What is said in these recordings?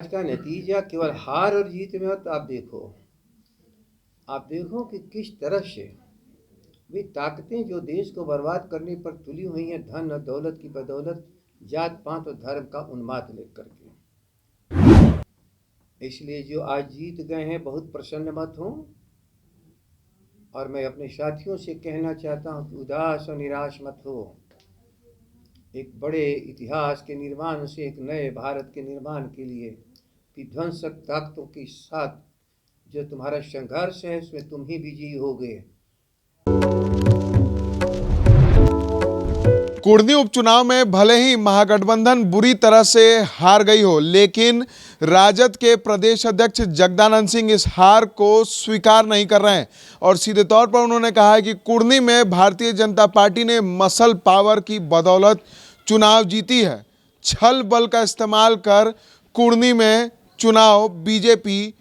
आज का नतीजा केवल हार और जीत में मत आप देखो कि किस तरह से वे ताकतें जो देश को बर्बाद करने पर तुली हुई हैं, धन और दौलत की बदौलत, जात पात और धर्म का उन्माद लेकर के। इसलिए जो आज जीत गए हैं बहुत प्रसन्न मत हो, और मैं अपने साथियों से कहना चाहता हूं कि उदास और निराश मत हो। एक बड़े इतिहास के निर्माण से, एक नए भारत के निर्माण के लिए विध्वंसक ताकतों के साथ जो तुम्हारा संघर्ष है उसमें तुम ही विजयी होगे। कुर्नी उपचुनाव में भले ही महागठबंधन बुरी तरह से हार गई हो, लेकिन राजद के प्रदेश अध्यक्ष जगदानंद सिंह इस हार को स्वीकार नहीं कर रहे हैं और सीधे तौर पर उन्होंने कहा है कि कुर्नी में भारतीय जनता पार्टी ने मसल पावर की बदौलत चुनाव जीती है। छल बल का इस्तेमाल कर कुर्नी में चुनाव बीजेपी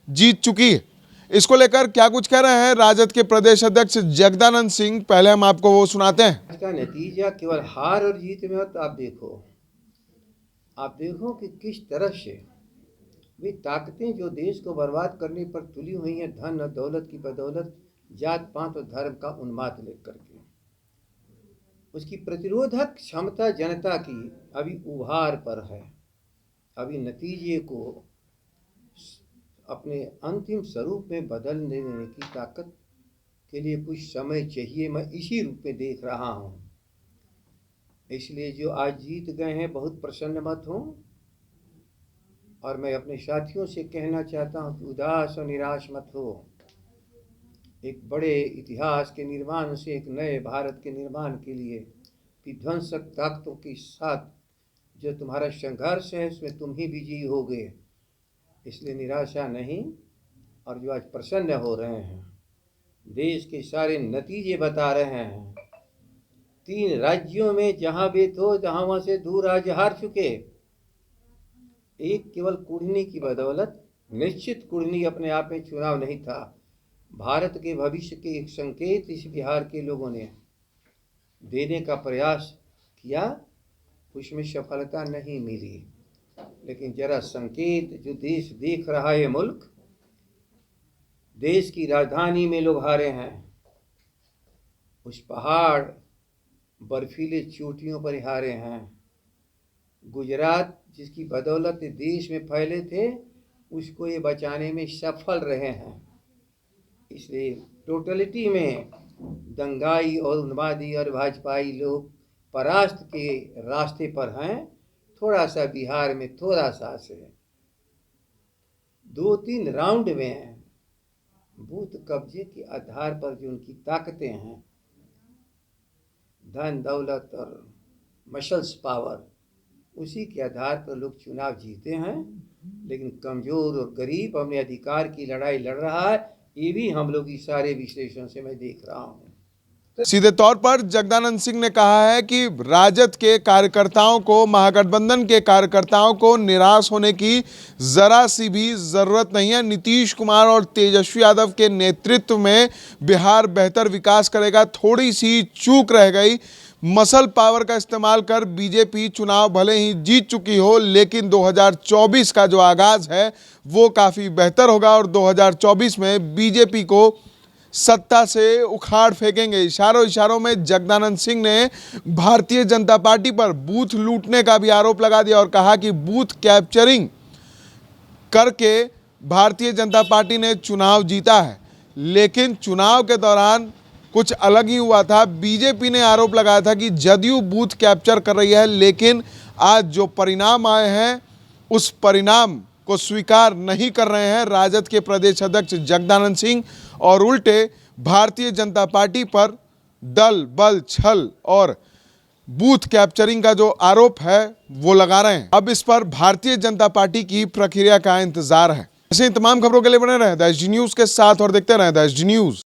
जीत चुकी है। इसको लेकर क्या कुछ कह रहे हैं राजद के प्रदेश अध्यक्ष जगदानंद सिंह, पहले हम आपको वो सुनाते हैं। इसका नतीजा केवल हार और जीत में मत आप देखो कि किस तरह से वे ताकतें जो देश को बर्बाद करने पर तुली हुई हैं, धन और दौलत की बदौलत, जात पात और धर्म का उन्माद लेकर के, उसकी प्रतिरोधक क्षमता जनता की अभी उभार पर है। अभी नतीजे को अपने अंतिम स्वरूप में बदल देने की ताकत के लिए कुछ समय चाहिए। मैं इसी रूप में देख रहा हूँ। इसलिए जो आज जीत गए हैं बहुत प्रसन्न मत हो, और मैं अपने साथियों से कहना चाहता हूँ कि उदास और निराश मत हो। एक बड़े इतिहास के निर्माण से, एक नए भारत के निर्माण के लिए विध्वंसक ताकतों के साथ जो तुम्हारा संघर्ष है उसमें तुम ही विजयी होगे। इसलिए निराशा नहीं, और जो आज प्रसन्न हो रहे हैं, देश के सारे नतीजे बता रहे हैं। 3 राज्यों में जहां वे थे जहां वहां से दूर आज हार चुके। एक केवल कुर्नी की बदौलत, निश्चित कुर्नी अपने आप में चुनाव नहीं था, भारत के भविष्य के एक संकेत इस बिहार के लोगों ने देने का प्रयास किया, उसमें सफलता नहीं मिली। लेकिन जरा संकेत जो देश देख रहा है, मुल्क, देश की राजधानी में लोग हारे हैं, उस पहाड़ बर्फीले चोटियों पर हारे हैं। गुजरात जिसकी बदौलत देश में फैले थे, उसको ये बचाने में सफल रहे हैं। इसलिए टोटलिटी में दंगाई और उन्मादी और भाजपाई लोग परास्त के रास्ते पर हैं। थोड़ा सा बिहार में, थोड़ा सा से 2-3 राउंड में बूथ कब्जे के आधार पर जो उनकी ताकतें हैं, धन दौलत और मसल्स पावर, उसी के आधार पर लोग चुनाव जीते हैं। लेकिन कमजोर और गरीब अपने अधिकार की लड़ाई लड़ रहा है। ये भी हम लोग इस सारे विश्लेषण से मैं देख रहा हूँ। सीधे तौर पर जगदानंद सिंह ने कहा है कि राजद के कार्यकर्ताओं को, महागठबंधन के कार्यकर्ताओं को निराश होने की जरा सी भी जरूरत नहीं है। नीतीश कुमार और तेजस्वी यादव के नेतृत्व में बिहार बेहतर विकास करेगा। थोड़ी सी चूक रह गई। मसल पावर का इस्तेमाल कर बीजेपी चुनाव भले ही जीत चुकी हो, लेकिन 2024 का जो आगाज है वो काफी बेहतर होगा और 2024 में बीजेपी को सत्ता से उखाड़ फेंकेंगे। इशारों इशारों में जगदानंद सिंह ने भारतीय जनता पार्टी पर बूथ लूटने का भी आरोप लगा दिया और कहा कि बूथ कैप्चरिंग करके भारतीय जनता पार्टी ने चुनाव जीता है। लेकिन चुनाव के दौरान कुछ अलग ही हुआ था। बीजेपी ने आरोप लगाया था कि जदयू बूथ कैप्चर कर रही है, लेकिन आज जो परिणाम आए हैं उस परिणाम को स्वीकार नहीं कर रहे हैं राजद के प्रदेश अध्यक्ष जगदानंद सिंह, और उल्टे भारतीय जनता पार्टी पर दल बल छल और बूथ कैप्चरिंग का जो आरोप है वो लगा रहे हैं। अब इस पर भारतीय जनता पार्टी की प्रक्रिया का इंतजार है। ऐसे ही तमाम खबरों के लिए बने रहें द एसडी न्यूज के साथ और देखते रहें द एसडी न्यूज।